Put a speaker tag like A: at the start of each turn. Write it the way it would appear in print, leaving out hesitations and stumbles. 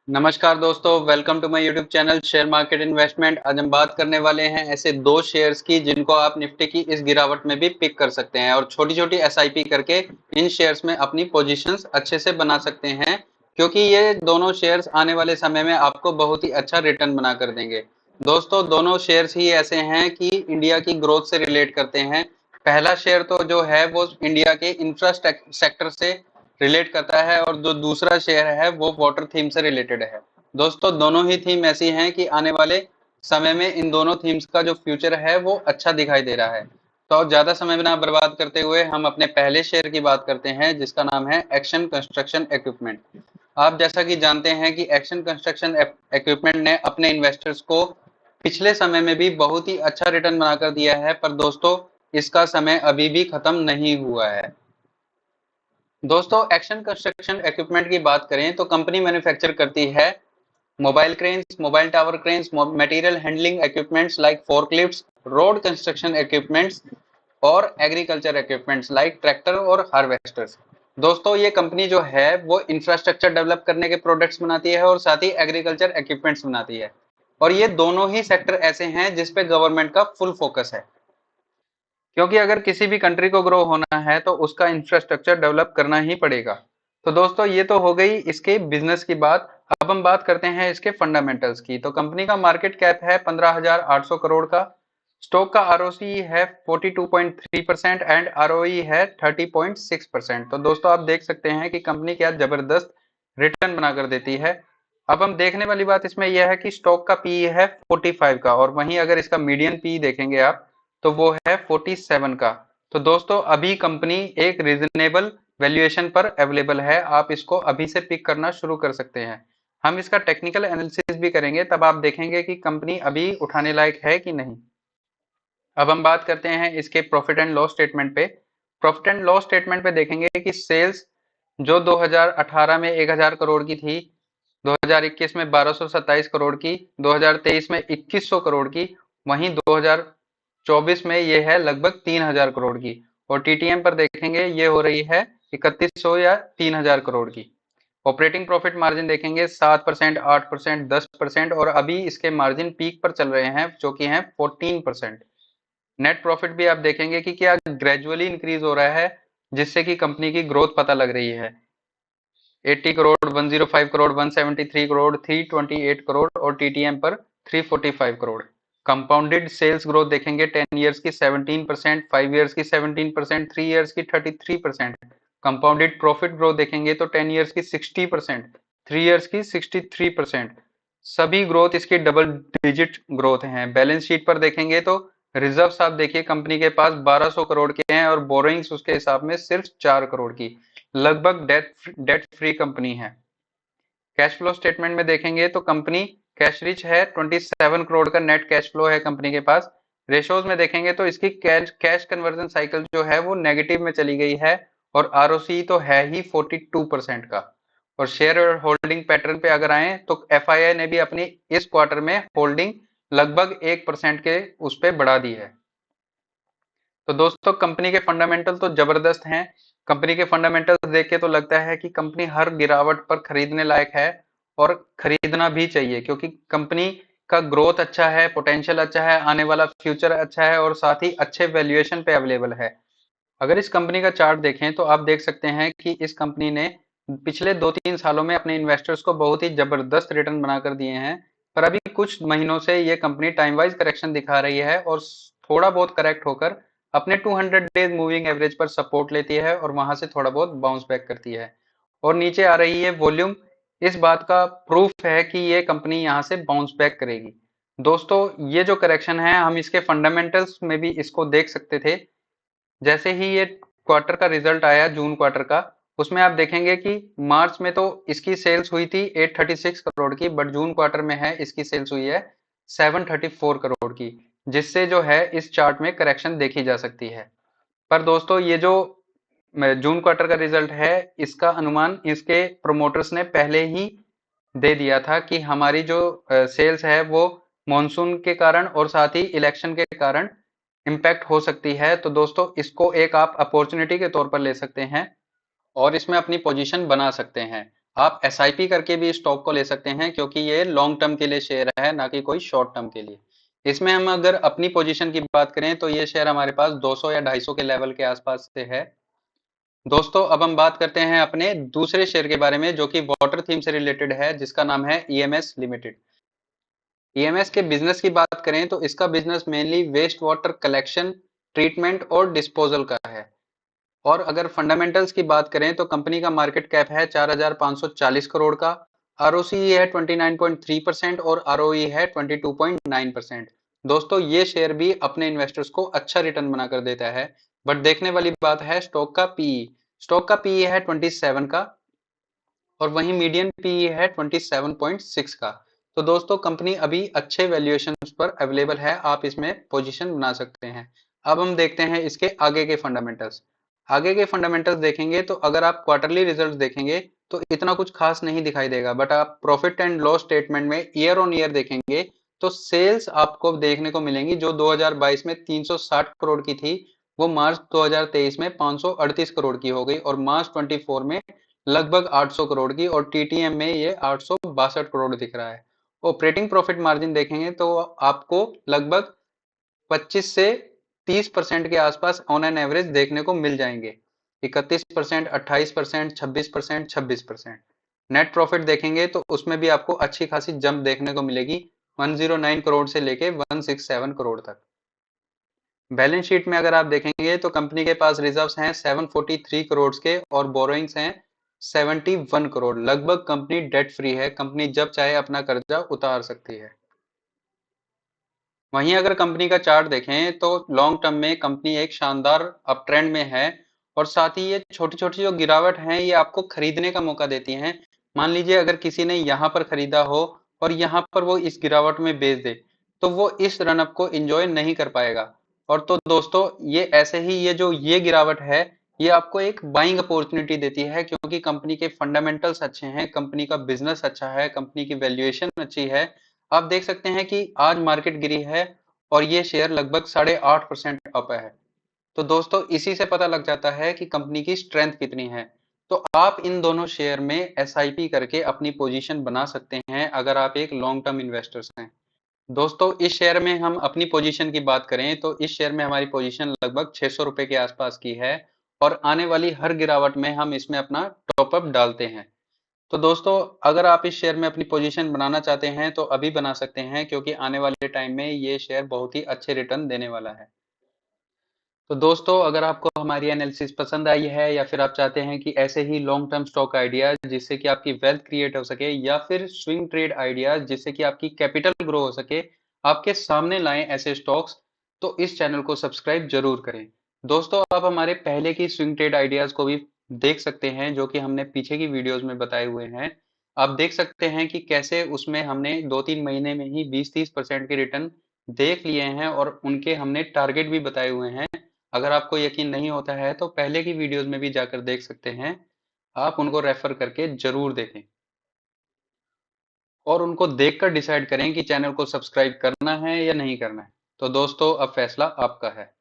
A: नमस्कार दोस्तों, welcome to my YouTube channel share market investment. आज हम बात करने वाले हैं ऐसे दो शेयर्स की जिनको आप निफ्टी की इस गिरावट में भी पिक कर सकते हैं और छोटी छोटी एसआईपी करके इन शेयर्स में अपनी पोजीशंस अच्छे से बना सकते हैं, क्योंकि ये दोनों शेयर्स आने वाले समय में आपको बहुत ही अच्छा रिटर्न बना कर देंगे। दोस्तों, दोनों शेयर्स ही ऐसे हैं कि इंडिया की ग्रोथ से रिलेट करते हैं। पहला शेयर तो जो है वो इंडिया के इंफ्रास्ट्रक्चर से रिलेट करता है और जो दूसरा शेयर है वो वाटर थीम से रिलेटेड है। दोस्तों, दोनों ही थीम ऐसी हैं कि आने वाले समय में इन दोनों थीम्स का जो फ्यूचर है वो अच्छा दिखाई दे रहा है। तो ज्यादा समय ना बर्बाद करते हुए हम अपने पहले शेयर की बात करते हैं, जिसका नाम है एक्शन कंस्ट्रक्शन इक्विपमेंट। आप जैसा कि जानते हैं कि एक्शन कंस्ट्रक्शन इक्विपमेंट ने अपने इन्वेस्टर्स को पिछले समय में भी बहुत ही अच्छा रिटर्न बनाकर दिया है, पर दोस्तों इसका समय अभी भी खत्म नहीं हुआ है। दोस्तों, एक्शन कंस्ट्रक्शन इक्विपमेंट की बात करें तो कंपनी मैन्युफैक्चर करती है mobile cranes, mobile tower cranes, material handling equipments like forklifts, road construction equipments और एग्रीकल्चर इक्विपमेंट्स लाइक ट्रैक्टर और हार्वेस्टर्स। दोस्तों, ये कंपनी जो है वो इंफ्रास्ट्रक्चर डेवलप करने के प्रोडक्ट्स बनाती है और साथ ही एग्रीकल्चर इक्विपमेंट्स बनाती है। और ये दोनों ही सेक्टर ऐसे हैं जिस पे गवर्नमेंट का फुल फोकस है, क्योंकि अगर किसी भी कंट्री को ग्रो होना है तो उसका इंफ्रास्ट्रक्चर डेवलप करना ही पड़ेगा। तो दोस्तों, ये तो हो गई इसके बिजनेस की बात। अब हम बात करते हैं इसके फंडामेंटल्स की। तो कंपनी का मार्केट कैप है 15,800 करोड़ का। स्टॉक का आरओसी है 42.3% एंड आरओई है 30.6%। तो दोस्तों, आप देख सकते हैं कि कंपनी क्या जबरदस्त रिटर्न बना कर देती है। अब हम देखने वाली बात इसमें यह है कि स्टॉक का पी है 45 का, और वहीं अगर इसका मीडियन पी देखेंगे आप तो वो है 47 का। तो दोस्तों, अभी कंपनी एक रीजनेबल वैल्यूएशन पर अवेलेबल है, आप इसको अभी से पिक करना शुरू कर सकते हैं। हम इसका टेक्निकल एनालिसिस भी करेंगे, तब आप देखेंगे कि कंपनी अभी उठाने लायक है कि नहीं। अब हम बात करते हैं इसके प्रॉफिट एंड लॉस स्टेटमेंट पे। प्रॉफिट एंड लॉस स्टेटमेंट पे देखेंगे कि सेल्स जो 2018 में 1000 करोड़ की थी, 2021 में 1227 करोड़ की, 2023 में 2100 करोड़ की, वहीं 2024 में ये है लगभग 3000 करोड़ की। और टीटीएम पर देखेंगे ये हो रही है 3100 या 3000 करोड़ की। ऑपरेटिंग प्रॉफिट मार्जिन देखेंगे 7%, 8%, 10%, और अभी इसके मार्जिन पीक पर चल रहे हैं जो कि हैं 14%। नेट प्रॉफिट भी आप देखेंगे कि क्या ग्रेजुअली इंक्रीज हो रहा है, जिससे कि कंपनी की ग्रोथ पता लग रही है। 80 करोड़, 105 करोड़, 173 करोड़, 328 करोड़ और टीटीएम पर 345 करोड़। कंपाउंडेड सेल्स ग्रोथ देखेंगे 10 इयर्स की 17%, 5 इयर्स की 17%, 3 इयर्स की 33%। कंपाउंडेड प्रॉफिट ग्रोथ देखेंगे तो 10 इयर्स की 60%, 3 इयर्स की 63%। सभी ग्रोथ इसकी डबल डिजिट ग्रोथ हैं। बैलेंस शीट पर देखेंगे तो रिजर्व्स आप देखिए कंपनी के पास 1200 करोड़ के हैं और बोरोइंग्स उसके हिसाब में सिर्फ 4 करोड़ की। लगभग डेट फ्री कंपनी है। कैश फ्लो स्टेटमेंट में देखेंगे तो कंपनी कैश रिच है, 27 करोड़ का नेट कैश फ्लो है कंपनी के पास। रेशोज में देखेंगे तो इसकी कैश कन्वर्जन साइकिल जो है वो नेगेटिव में चली गई है, और आरओसी तो है ही 42% का। और शेयर होल्डिंग पैटर्न पे अगर आए तो एफआईआई ने भी अपनी इस क्वार्टर में होल्डिंग लगभग 1% के उस पे बढ़ा दी है। तो दोस्तों, कंपनी के फंडामेंटल तो जबरदस्त हैं। कंपनी के फंडामेंटल्स देख के तो लगता है कि कंपनी हर गिरावट पर खरीदने लायक है, और खरीदना भी चाहिए, क्योंकि कंपनी का ग्रोथ अच्छा है, पोटेंशियल अच्छा है, आने वाला फ्यूचर अच्छा है और साथ ही अच्छे वैल्यूएशन पे अवेलेबल है। अगर इस कंपनी का चार्ट देखें तो आप देख सकते हैं कि इस कंपनी ने पिछले 2-3 सालों में अपने इन्वेस्टर्स को बहुत ही जबरदस्त रिटर्न बनाकर दिए हैं, पर अभी कुछ महीनों से ये कंपनी टाइम वाइज करेक्शन दिखा रही है और थोड़ा बहुत करेक्ट होकर अपने 200 डेज मूविंग एवरेज पर सपोर्ट लेती है और वहां से थोड़ा बहुत बाउंस बैक करती है और नीचे आ रही है। वॉल्यूम इस बात का प्रूफ है कि ये कंपनी यहाँ से बाउंस बैक करेगी। दोस्तों, ये जो करेक्शन है हम इसके फंडामेंटल्स में भी इसको देख सकते थे। जैसे ही ये क्वार्टर का रिजल्ट आया, जून क्वार्टर का, उसमें आप देखेंगे कि मार्च में तो इसकी सेल्स हुई थी 836 करोड़ की, बट जून क्वार्टर में है इसकी सेल्स हुई है 734 करोड़ की, जिससे जो है इस चार्ट में करेक्शन देखी जा सकती है। पर दोस्तों, ये जो जून क्वार्टर का रिजल्ट है, इसका अनुमान इसके प्रोमोटर्स ने पहले ही दे दिया था कि हमारी जो सेल्स है वो मॉनसून के कारण और साथ ही इलेक्शन के कारण इम्पैक्ट हो सकती है। तो दोस्तों, इसको एक आप अपॉर्चुनिटी के तौर पर ले सकते हैं और इसमें अपनी पोजीशन बना सकते हैं। आप एसआईपी करके भी स्टॉक को ले सकते हैं, क्योंकि ये लॉन्ग टर्म के लिए शेयर है, ना कि कोई शॉर्ट टर्म के लिए। इसमें हम अगर अपनी पोजीशन की बात करें तो ये शेयर हमारे पास 200 या 250 के लेवल के आसपास से है। दोस्तों अब हम बात करते हैं अपने दूसरे शेयर के बारे में, जो कि वाटर थीम से रिलेटेड है, जिसका नाम है ईएमएस लिमिटेड। ईएमएस के बिजनेस की बात करें तो इसका business mainly waste water collection, treatment और डिस्पोजल का है। और अगर फंडामेंटल्स की बात करें तो कंपनी का मार्केट कैप है 4,540 करोड़ का, आरओसी है 29.3% और आरओई है 22.9%। दोस्तों ये शेयर भी अपने इन्वेस्टर्स को अच्छा रिटर्न बनाकर देता है। बट देखने वाली बात है स्टॉक का पीई। स्टॉक का पीई है 27 का, और वहीं मीडियन पीई है 27.6 का। तो दोस्तों कंपनी अभी अच्छे वैल्यूएशन पर अवेलेबल है, आप इसमें पोजीशन बना सकते हैं। अब हम देखते हैं इसके आगे के फंडामेंटल्स। आगे के फंडामेंटल्स देखेंगे तो अगर आप क्वार्टरली रिजल्ट्स देखेंगे तो इतना कुछ खास नहीं दिखाई देगा, बट आप प्रॉफिट एंड लॉस स्टेटमेंट में ईयर ऑन ईयर देखेंगे तो सेल्स आपको देखने को मिलेंगी, जो 2022 में 360 करोड़ की थी, वो मार्च 2023 में 538 करोड़ की हो गई, और मार्च 24 में लगभग 800 करोड़ की, और टीटीएम में ये 862 करोड़ दिख रहा है। ऑपरेटिंग प्रॉफिट मार्जिन देखेंगे तो आपको लगभग 25 से 30% के आसपास ऑन एन एवरेज देखने को मिल जाएंगे। 31%, 28%, 26%, 26%। नेट प्रॉफिट देखेंगे तो उसमें भी आपको अच्छी खासी जंप देखने को मिलेगी, 109 करोड़ से लेके 167 करोड़ तक। बैलेंस शीट में अगर आप देखेंगे तो कंपनी के पास रिजर्व्स हैं 743 करोड़ के, और बोरोइंग्स हैं 71 करोड़। लगभग कंपनी डेट फ्री है, कंपनी जब चाहे अपना कर्जा उतार सकती है। वहीं अगर कंपनी का चार्ट देखें तो लॉन्ग टर्म में कंपनी एक शानदार अप ट्रेंड में है, और साथ ही ये छोटी छोटी जो गिरावट है ये आपको खरीदने का मौका देती हैं। मान लीजिए अगर किसी ने यहाँ पर खरीदा हो और यहाँ पर वो इस गिरावट में बेच दे, तो वो इस रन अप को एंजॉय नहीं कर पाएगा। और तो दोस्तों ये ऐसे ही ये गिरावट है, ये आपको एक बाइंग अपॉर्चुनिटी देती है, क्योंकि कंपनी के फंडामेंटल्स अच्छे हैं, कंपनी का बिजनेस अच्छा है, कंपनी की वैल्यूएशन अच्छी है। आप देख सकते हैं कि आज मार्केट गिरी है और ये शेयर लगभग 8.5% अप है। तो दोस्तों इसी से पता लग जाता है कि कंपनी की स्ट्रेंथ कितनी है। तो आप इन दोनों शेयर में एसआईपी करके अपनी पोजीशन बना सकते हैं, अगर आप एक लॉन्ग टर्म इन्वेस्टर्स हैं। दोस्तों इस शेयर में हम अपनी पोजीशन की बात करें तो इस शेयर में हमारी पोजीशन लगभग 600 रुपए के आसपास की है, और आने वाली हर गिरावट में हम इसमें अपना टॉपअप डालते हैं। तो दोस्तों अगर आप इस शेयर में अपनी पोजीशन बनाना चाहते हैं तो अभी बना सकते हैं, क्योंकि आने वाले टाइम में ये शेयर बहुत ही अच्छे रिटर्न देने वाला है। तो दोस्तों अगर आपको हमारी एनालिसिस पसंद आई है, या फिर आप चाहते हैं कि ऐसे ही लॉन्ग टर्म स्टॉक आइडियाज जिससे कि आपकी वेल्थ क्रिएट हो सके, या फिर स्विंग ट्रेड आइडियाज जिससे कि आपकी कैपिटल ग्रो हो सके, आपके सामने लाएं ऐसे स्टॉक्स, तो इस चैनल को सब्सक्राइब जरूर करें। दोस्तों आप हमारे पहले की स्विंग ट्रेड आइडियाज को भी देख सकते हैं, जो कि हमने पीछे की वीडियोज में बताए हुए हैं। आप देख सकते हैं कि कैसे उसमें हमने 2-3 महीने में ही 20-30% के रिटर्न देख लिए हैं, और उनके हमने टारगेट भी बताए हुए हैं। अगर आपको यकीन नहीं होता है तो पहले की वीडियोस में भी जाकर देख सकते हैं, आप उनको रेफर करके जरूर देखें, और उनको देखकर डिसाइड करें कि चैनल को सब्सक्राइब करना है या नहीं करना है। तो दोस्तों अब फैसला आपका है।